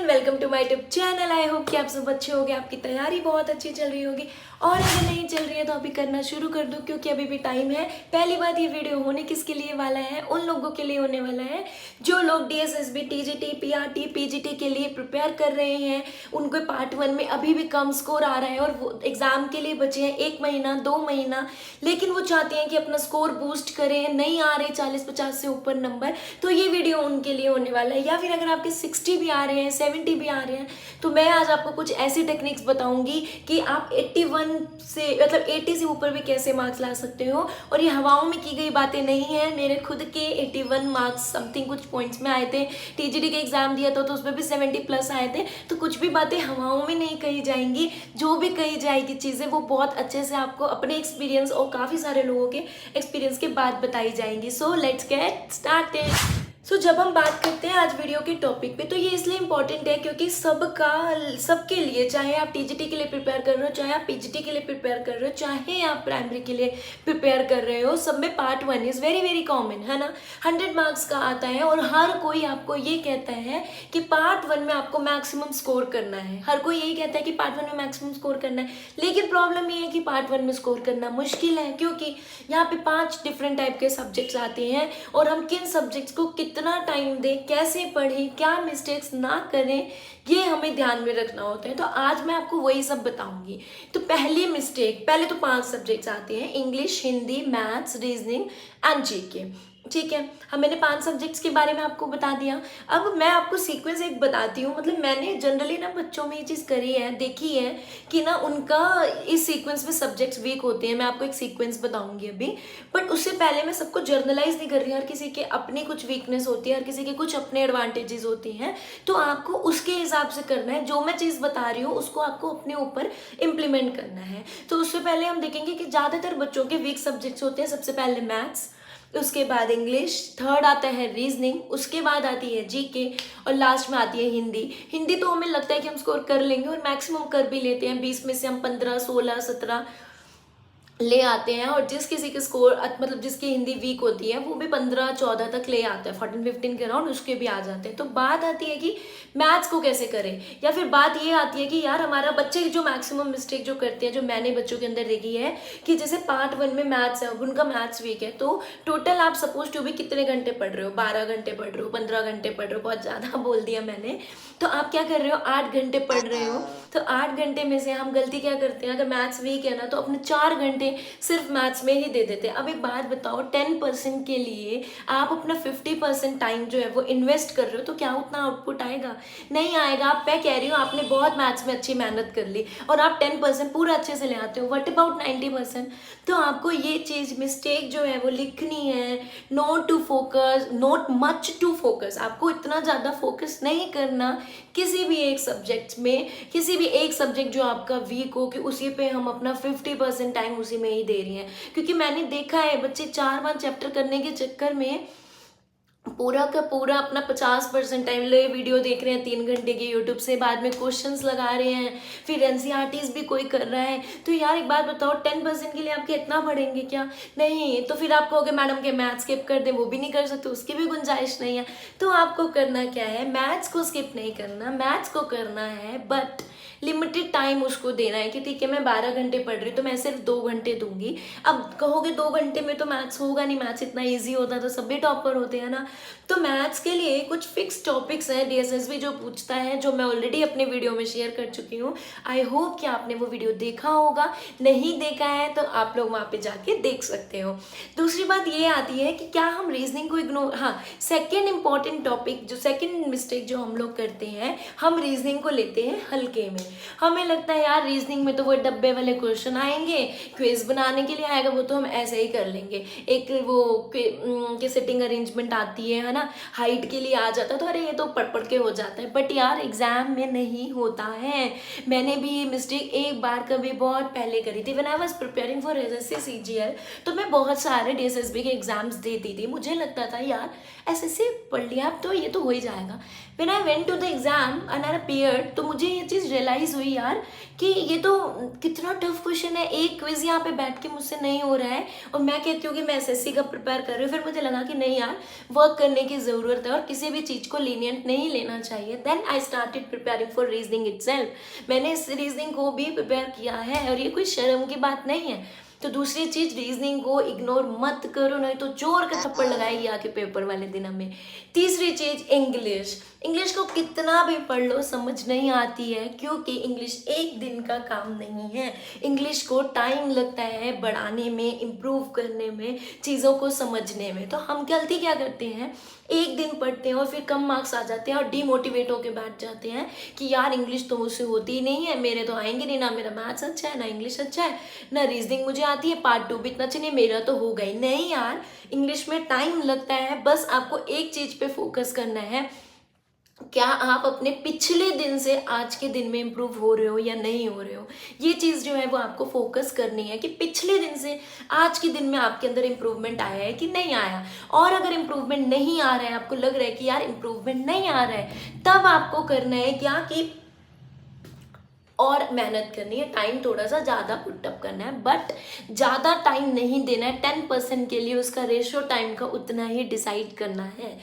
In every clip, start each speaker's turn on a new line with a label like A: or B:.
A: Welcome to my YouTube channel. I hope कि आप सब अच्छे होंगे, आपकी तैयारी बहुत अच्छी चल रही होगी और अगर नहीं चल रही है तो अभी करना शुरू कर दो क्योंकि अभी भी टाइम है। पहली बात, ये वीडियो होने किसके लिए वाला है? उन लोगों के लिए होने वाला है जो लोग DSSB, TGT, PRT, PGT के लिए प्रिपेयर कर रहे हैं। उनको पार्ट 1 में अभी भी कम स्कोर आ रहा है और वो एग्जाम के लिए बचे हैं 1 महीना 2 महीना, लेकिन वो चाहते हैं कि अपना स्कोर बूस्ट करें, नहीं आ रहे 40-50 से ऊपर नंबर, तो ये वीडियो उनके लिए होने वाला है। या फिर अगर आपके 60 भी आ रहे हैं, 70 भी आ रहे हैं, तो मैं आज आपको कुछ ऐसी टेक्निक्स बताऊंगी कि आप 81 से मतलब 80 से ऊपर भी कैसे मार्क्स ला सकते हो। और ये हवाओं में की गई बातें नहीं है, मेरे खुद के 81 मार्क्स समथिंग कुछ पॉइंट्स में आए थे। TGT के एग्जाम दिया था तो उसमें भी 70 प्लस आए थे। तो कुछ भी बातें हवाओं में नहीं कही जाएंगी, जो भी कही जाएगी चीज़ें वो बहुत अच्छे से आपको अपने एक्सपीरियंस और काफ़ी सारे लोगों के एक्सपीरियंस के बाद बताई जाएंगी। So let's get started. जब हम बात करते हैं आज वीडियो के टॉपिक पे, तो ये इसलिए इम्पोर्टेंट है क्योंकि सबके लिए, चाहे आप TGT के लिए प्रिपेयर कर रहे हो, चाहे आप PGT के लिए प्रिपेयर कर रहे हो, चाहे आप प्राइमरी के लिए प्रिपेयर कर रहे हो, सब में part 1 is very very common है ना। 100 मार्क्स का आता है और हर कोई आपको ये कहता है कि पार्ट 1 में आपको मैक्सिमम स्कोर करना है। हर कोई यही कहता है कि पार्ट 1 में मैक्सिमम स्कोर करना है, लेकिन प्रॉब्लम ये है कि पार्ट 1 में स्कोर करना मुश्किल है क्योंकि यहाँ पे 5 डिफरेंट टाइप के सब्जेक्ट्स आते हैं और हम किन सब्जेक्ट्स को कितना टाइम दें, कैसे पढ़ें, क्या मिस्टेक्स ना करें, ये हमें ध्यान में रखना होता है। तो आज मैं आपको वही सब बताऊंगी। तो पहले तो 5 सब्जेक्ट्स आते हैं: English, Hindi, maths, reasoning and GK। ठीक है, हम मैंने 5 सब्जेक्ट्स के बारे में आपको बता दिया। अब मैं आपको सीक्वेंस एक बताती हूँ। मतलब मैंने जनरली ना बच्चों में ये चीज़ करी है, देखी है कि ना उनका इस सीक्वेंस में सब्जेक्ट्स वीक होते हैं। मैं आपको एक सीक्वेंस बताऊंगी अभी, बट उससे पहले मैं सबको जर्नलाइज नहीं कर रही। हर किसी के अपनी कुछ वीकनेस होती है, हर किसी के कुछ अपने एडवांटेजेस होती हैं, तो आपको उसके हिसाब से करना है। जो मैं चीज़ बता रही हूँ उसको आपको अपने ऊपर इम्प्लीमेंट करना है। तो उससे पहले हम देखेंगे कि ज़्यादातर बच्चों के वीक सब्जेक्ट्स होते हैं। सबसे पहले मैथ्स, उसके बाद इंग्लिश, थर्ड आता है रीजनिंग, उसके बाद आती है GK और लास्ट में आती है हिंदी। हिंदी तो हमें लगता है कि हम स्कोर कर लेंगे और मैक्सिमम कर भी लेते हैं। 20 में से हम 15, 16, 17 ले आते हैं। और जिस किसी के स्कोर मतलब जिसकी हिंदी वीक होती है वो भी 15, 14 तक ले आता है, 14-15 के अराउंड उसके भी आ जाते हैं। तो बात आती है कि मैथ्स को कैसे करें, या फिर बात ये आती है कि यार हमारा बच्चे जो मैक्सिमम मिस्टेक जो करते हैं, जो मैंने बच्चों के अंदर देखी है कि जैसे पार्ट 1 में मैथ्स है, उनका मैथ्स वीक है, तो टोटल आप सपोज टू भी कितने घंटे पढ़ रहे हो? 12 घंटे पढ़ रहे हो, 15 घंटे पढ़ रहे हो, बहुत ज़्यादा बोल दिया मैंने। तो आप क्या कर रहे हो? 8 घंटे पढ़ रहे हो। तो 8 घंटे में से हम गलती क्या करते हैं, अगर मैथ्स वीक है ना तो अपने 4 घंटे सिर्फ मैथ्स में ही दे देते हैं। अब एक बात बताओ, 10% के लिए आप अपना 50% टाइम जो है वो इन्वेस्ट कर रहे हो, तो क्या उतना आउटपुट आएगा? नहीं आएगा। आप मैं कह रही हूँ आपने बहुत मैथ्स में अच्छी मेहनत कर ली और आप 10% पूरा अच्छे से ले आते हो, व्हाट अबाउट 90%? तो आपको ये चीज़ मिस्टेक जो है वो लिखनी है। Not to focus, not much to focus. आपको इतना ज़्यादा फोकस नहीं करना किसी भी एक सब्जेक्ट में, किसी भी एक सब्जेक्ट जो आपका वीक हो कि उसी पे हम अपना 50% टाइम उसी में ही दे रही हैं। क्योंकि मैंने देखा है बच्चे 4-5 चैप्टर करने के चक्कर में पूरा का पूरा अपना 50% टाइम ले वीडियो देख रहे हैं 3 घंटे की यूट्यूब से, बाद में क्वेश्चंस लगा रहे हैं, फिर NCERTs भी कोई कर रहा है। तो यार एक बात बताओ, 10% के लिए आपके इतना पढ़ेंगे क्या? नहीं। तो फिर आप कहोगे मैडम के मैथ्स स्किप कर दे, वो भी नहीं कर सकते, उसकी भी गुंजाइश नहीं है। तो आपको करना क्या है? मैथ्स को स्किप नहीं करना, मैथ्स को करना है बट लिमिटेड टाइम उसको देना है कि ठीक है मैं 12 घंटे पढ़ रही हूँ तो मैं सिर्फ 2 घंटे दूंगी। अब कहोगे 2 घंटे में तो मैथ्स होगा नहीं, मैथ्स इतना ईजी होता तो सभी टॉपर होते हैं ना। तो मैथ्स के लिए कुछ फिक्स टॉपिक्स हैं DSSB जो पूछता है, जो मैं ऑलरेडी अपने वीडियो में शेयर कर चुकी हूँ। आई होप कि आपने वो वीडियो देखा होगा, नहीं देखा है तो आप लोग वहाँ पे जाके देख सकते हो। दूसरी बात ये आती है कि क्या हम रीजनिंग को इग्नोर, हाँ, सेकेंड इंपॉर्टेंट टॉपिक, जो सेकेंड मिस्टेक जो हम लोग करते हैं, हम रीजनिंग को लेते हैं हल्के में। हमें लगता है यार रीजनिंग में तो वो डब्बे वाले क्वेश्चन आएंगे, क्विज बनाने के लिए आएगा, वो तो हम ऐसे ही कर लेंगे। एक वो कि सिटिंग अरेंजमेंट आती है ना, हाइट के लिए आ जाता है, तो अरे ये तो पढ़ पढ़ के हो जाता है। बट यार एग्जाम में नहीं होता है। मैंने भी ये मिस्टेक एक बार कभी बहुत पहले करी थी। When I was preparing for SSC CGL, तो मैं बहुत सारे DSSB के एग्जाम्स देती थी। मुझे लगता था यार एसएससी पढ़ लिया अब तो ये तो हो ही जाएगा। When I went to the exam and I appeared, तो मुझे ये चीज़ रियलाइज़ हुई यार कि ये तो कितना टफ क्वेश्चन है, एक क्विज यहाँ पे बैठ के मुझसे नहीं हो रहा है और मैं कहती हूँ कि मैं एसएससी का प्रिपेयर कर रही हूँ। फिर मुझे लगा कि नहीं यार, वर्क करने की ज़रूरत है और किसी भी चीज़ को लीनियंट नहीं लेना चाहिए। Then I started preparing for reasoning itself. मैंने इस रीजनिंग को भी प्रिपेयर किया है और ये कोई शर्म की बात नहीं है। तो दूसरी चीज, रीजनिंग को इग्नोर मत करो, नहीं तो जोर का थप्पड़ लगाएगी आके पेपर वाले दिन हमें। तीसरी चीज, इंग्लिश। इंग्लिश को कितना भी पढ़ लो समझ नहीं आती है, क्योंकि इंग्लिश एक दिन का काम नहीं है। इंग्लिश को टाइम लगता है बढ़ाने में, इम्प्रूव करने में, चीज़ों को समझने में। तो हम गलती क्या करते हैं, एक दिन पढ़ते हैं और फिर कम मार्क्स आ जाते हैं और डीमोटिवेट होकर बैठ जाते हैं कि यार इंग्लिश तो मुझसे होती ही नहीं है, मेरे तो आएंगे नहीं, ना मेरा मैथ्स अच्छा है, ना इंग्लिश अच्छा है, ना रीजनिंग मुझे आती है, पार्ट 2 भी इतना अच्छा नहीं, मेरा तो हो गई। नहीं यार, इंग्लिश में टाइम लगता है। बस आपको एक चीज़ पे फोकस करना है, क्या आप अपने पिछले दिन से आज के दिन में इम्प्रूव हो रहे हो या नहीं हो रहे हो। ये चीज़ जो है वो आपको फोकस करनी है कि पिछले दिन से आज के दिन में आपके अंदर इम्प्रूवमेंट आया है कि नहीं आया। और अगर इम्प्रूवमेंट नहीं आ रहा है, आपको लग रहा है कि यार इम्प्रूवमेंट नहीं आ रहा है, तब आपको करना है क्या कि और मेहनत करनी है, टाइम थोड़ा सा ज़्यादा पुटअप करना है, बट ज़्यादा टाइम नहीं देना है। 10% के लिए उसका रेशियो टाइम का उतना ही डिसाइड करना है।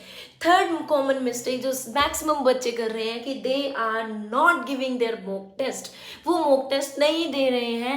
A: थर्ड कॉमन मिस्टेक जो मैक्सिमम बच्चे कर रहे हैं कि they are not giving their mock test. वो मॉक टेस्ट नहीं दे रहे हैं।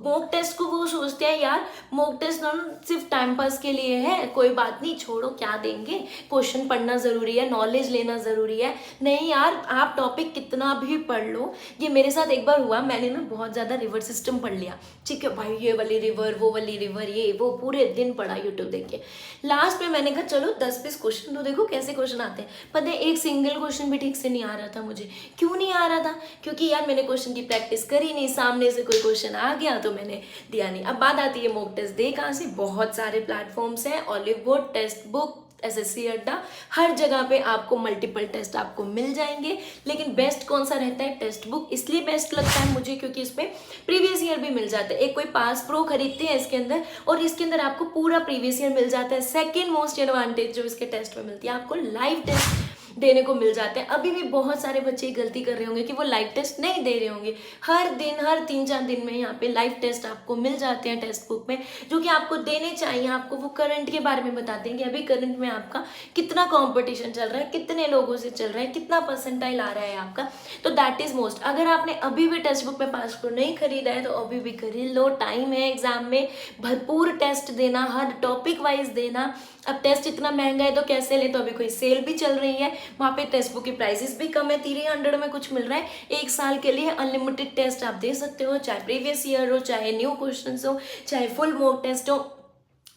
A: मॉक टेस्ट को वो सोचते हैं यार मॉक टेस्ट सिर्फ टाइम पास के लिए है, कोई बात नहीं, छोड़ो क्या देंगे, क्वेश्चन पढ़ना ज़रूरी है, नॉलेज लेना ज़रूरी है। नहीं यार, आप टॉपिक कितना भी पढ़ लो। ये मेरे साथ एक बार हुआ, मैंने ना बहुत ज़्यादा रिवर सिस्टम पढ़ लिया, ठीक है भाई, ये वाली रिवर, वो वाली रिवर, ये वो पूरे दिन पढ़ा यूट्यूब देख के। लास्ट में मैंने कहा चलो 10-20 क्वेश्चन तो देखो कैसे क्वेश्चन आते हैं। पता है एक सिंगल क्वेश्चन भी ठीक से नहीं आ रहा था मुझे। क्यों नहीं आ रहा था? क्योंकि यार मैंने क्वेश्चन की प्रैक्टिस करी नहीं, सामने से कोई क्वेश्चन आ गया तो मैंने दिया नहीं। अब बात आती है मॉक टेस्ट दे कहाँ से? बहुत सारे प्लेटफॉर्म्स हैं, olive board, text book, SSC अड्डा, हर जगह पे आपको मल्टीपल टेस्ट आपको मिल जाएंगे। लेकिन बेस्ट कौन सा रहता है? Text book. इसलिए बेस्ट लगता है मुझे क्योंकि इसमें प्रीवियस ईयर भी मिल जाता है। एक कोई पास प्रो खरीदते हैं इसके अंदर और इसके अंदर आपको पूरा प्रीवियस ईयर मिल जाता है। सेकेंड मोस्ट एडवांटेज जो इसके टेस्ट में मिलती है, आपको लाइव टेस्ट देने को मिल जाते हैं। अभी भी बहुत सारे बच्चे गलती कर रहे होंगे कि वो लाइव टेस्ट नहीं दे रहे होंगे। हर दिन, हर 3-4 दिन में यहाँ पे लाइव टेस्ट आपको मिल जाते हैं टेक्स्ट बुक में, जो कि आपको देने चाहिए। आपको वो करंट के बारे में बताते हैं कि अभी करंट में आपका कितना कंपटीशन चल रहा है, कितने लोगों से चल रहा है, कितना परसेंटाइल आ रहा है आपका। तो दैट इज मोस्ट। अगर आपने अभी भी टेक्स्ट बुक में पास प्रो नहीं खरीदा है तो अभी भी खरीद लो, टाइम है एग्जाम में, भरपूर टेस्ट देना, हर टॉपिक वाइज देना। अब टेस्ट इतना महंगा है तो कैसे ले, तो अभी कोई सेल भी चल रही है, वहाँ पे टेक्स्ट बुक की प्राइसेस भी कम है, 300 में कुछ मिल रहा है। 1 साल के लिए अनलिमिटेड टेस्ट आप दे सकते हो, चाहे प्रीवियस ईयर हो, चाहे न्यू क्वेश्चंस हो, चाहे फुल मॉक टेस्ट हो,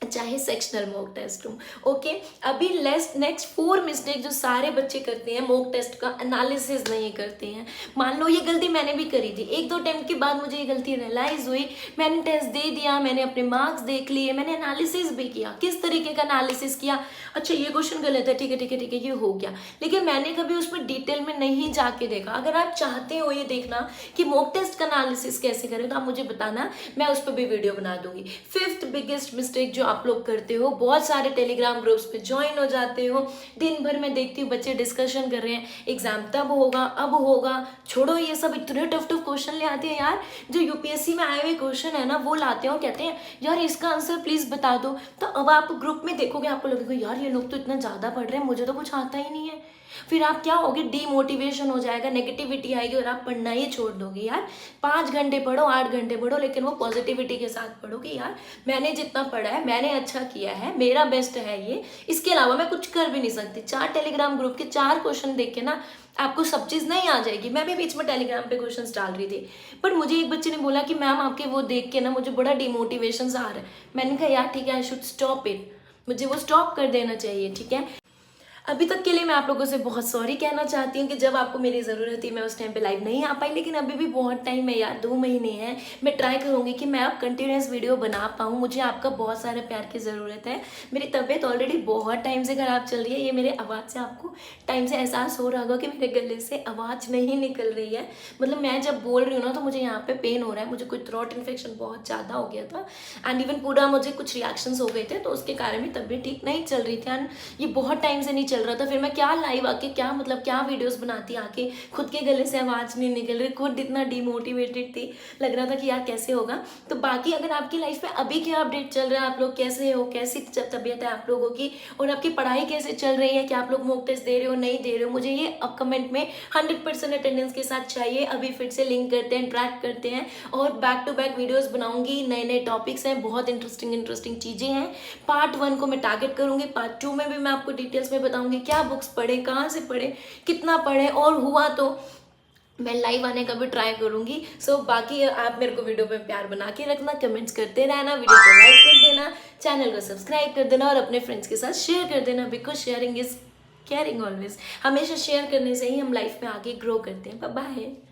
A: चाहे सेक्शनल मॉक टेस्ट हो। ओके, अभी नेक्स्ट 4 मिस्टेक जो सारे बच्चे करते हैं, मॉक टेस्ट का एनालिसिस नहीं करते हैं। मान लो ये गलती मैंने भी करी थी, 1-2 अटेम्प्ट के बाद मुझे ये गलती रियलाइज हुई, मैंने टेस्ट दे दिया, मैंने अपने मार्क्स देख लिए, मैंने एनालिसिस भी किया। किस तरीके का एनालिसिस किया? अच्छा ये क्वेश्चन गलत है, ठीक है ठीक है ठीक है, ये हो गया, लेकिन मैंने कभी उसमें डिटेल में नहीं जाके देखा। अगर आप चाहते हो ये देखना कि मॉक टेस्ट का एनालिसिस कैसे करें तो आप मुझे बताना, मैं उस पर भी वीडियो बना दूंगी। 5th बिगेस्ट मिस्टेक जो आप लोग करते हो, बहुत सारे टेलीग्राम ग्रुप्स पे ज्वाइन हो जाते हो, दिन भर में देखती हूँ बच्चे डिस्कशन कर रहे हैं, एग्जाम तब होगा, अब होगा। छोड़ो ये सब, इतने टफ टफ क्वेश्चन ले आते हैं यार। जो यूपीएससी में आए हुए क्वेश्चन है ना वो लाते हैं और कहते हैं यार इसका आंसर प्लीज बता दो। तो अब आप ग्रुप में देखोगे, आपको लगेगा यार ये लोग तो इतना ज्यादा पढ़ रहे हैं, मुझे तो कुछ आता ही नहीं है। फिर आप क्या होगे, डीमोटिवेशन हो जाएगा, नेगेटिविटी आएगी और आप पढ़ना ही छोड़ दोगे। यार 5 घंटे पढ़ो, 8 घंटे पढ़ो, लेकिन वो पॉजिटिविटी के साथ पढ़ो कि यार मैंने जितना पढ़ा है, मैंने अच्छा किया है, मेरा बेस्ट है ये, इसके अलावा मैं कुछ कर भी नहीं सकती। 4 टेलीग्राम ग्रुप के 4 क्वेश्चन देख के ना आपको सब चीज़ नहीं आ जाएगी। मैं भी बीच में टेलीग्राम पे क्वेश्चंस डाल रही थी, पर मुझे एक बच्चे ने बोला कि मैम आपके वो देख के ना मुझे बड़ा डिमोटिवेशन आ रहा है। मैंने कहा यार ठीक है, आई शुड स्टॉप इट, मुझे वो स्टॉप कर देना चाहिए, ठीक है। अभी तक के लिए मैं आप लोगों से बहुत सॉरी कहना चाहती हूँ कि जब आपको मेरी ज़रूरत थी मैं उस टाइम पे लाइव नहीं आ पाई, लेकिन अभी भी बहुत टाइम है यार, 2 महीने हैं। मैं ट्राई करूँगी कि मैं अब कंटिन्यूस वीडियो बना पाऊँ। मुझे आपका बहुत सारे प्यार की ज़रूरत है। मेरी तबीयत ऑलरेडी बहुत टाइम से ख़राब चल रही है। ये मेरे आवाज़ से आपको टाइम से एहसास हो रहा होगा कि मेरे गले से आवाज़ नहीं निकल रही है। मतलब मैं जब बोल रही हूँ ना तो मुझे यहाँ पे पेन हो रहा है। मुझे कोई थ्रोट इन्फेक्शन बहुत ज़्यादा हो गया था एंड इवन पूरा मुझे कुछ रिएक्शंस हो गए थे, तो उसके कारण भी तबीयत ठीक नहीं चल रही थी एंड ये बहुत टाइम से नहीं चल रहा था। फिर मैं क्या लाइव आके क्या मतलब क्या वीडियोस बनाती आके, खुद के गले से आवाज़ नहीं निकल रही, खुद इतना डिमोटिवेटेड थी, लग रहा था कि यार कैसे होगा। तो बाकी अगर आपकी लाइफ में अभी क्या अपडेट चल रहा है, आप लोग कैसे हो, कैसी तबीयत है आप लोगों की, और आपकी पढ़ाई कैसे चल रही है, क्या आप लोग मॉक टेस्ट दे रहे हो नहीं दे रहे हो, मुझे ये अब कमेंट में 100% अटेंडेंस के साथ चाहिए। अभी फिर से लिंक करते हैं, ट्रैक करते हैं और बैक टू बैक वीडियोस बनाऊंगी। नए नए टॉपिक्स हैं, बहुत इंटरेस्टिंग चीज़ें हैं। पार्ट 1 को मैं टारगेट करूंगी, पार्ट 2 में भी मैं आपको डिटेल्स में बताऊंगी क्या बुक्स पढ़े, कहाँ से पढ़े, कितना पढ़े, और हुआ तो मैं लाइव आने का भी ट्राई करूंगी। सो बाकी आप मेरे को वीडियो पे प्यार बना के रखना, कमेंट्स करते रहना, वीडियो को लाइक कर देना, चैनल को सब्सक्राइब कर देना और अपने फ्रेंड्स के साथ शेयर कर देना, because sharing is caring always. हमेशा शेयर करने से ही हम लाइफ में आगे ग्रो करते हैं। Bye bye.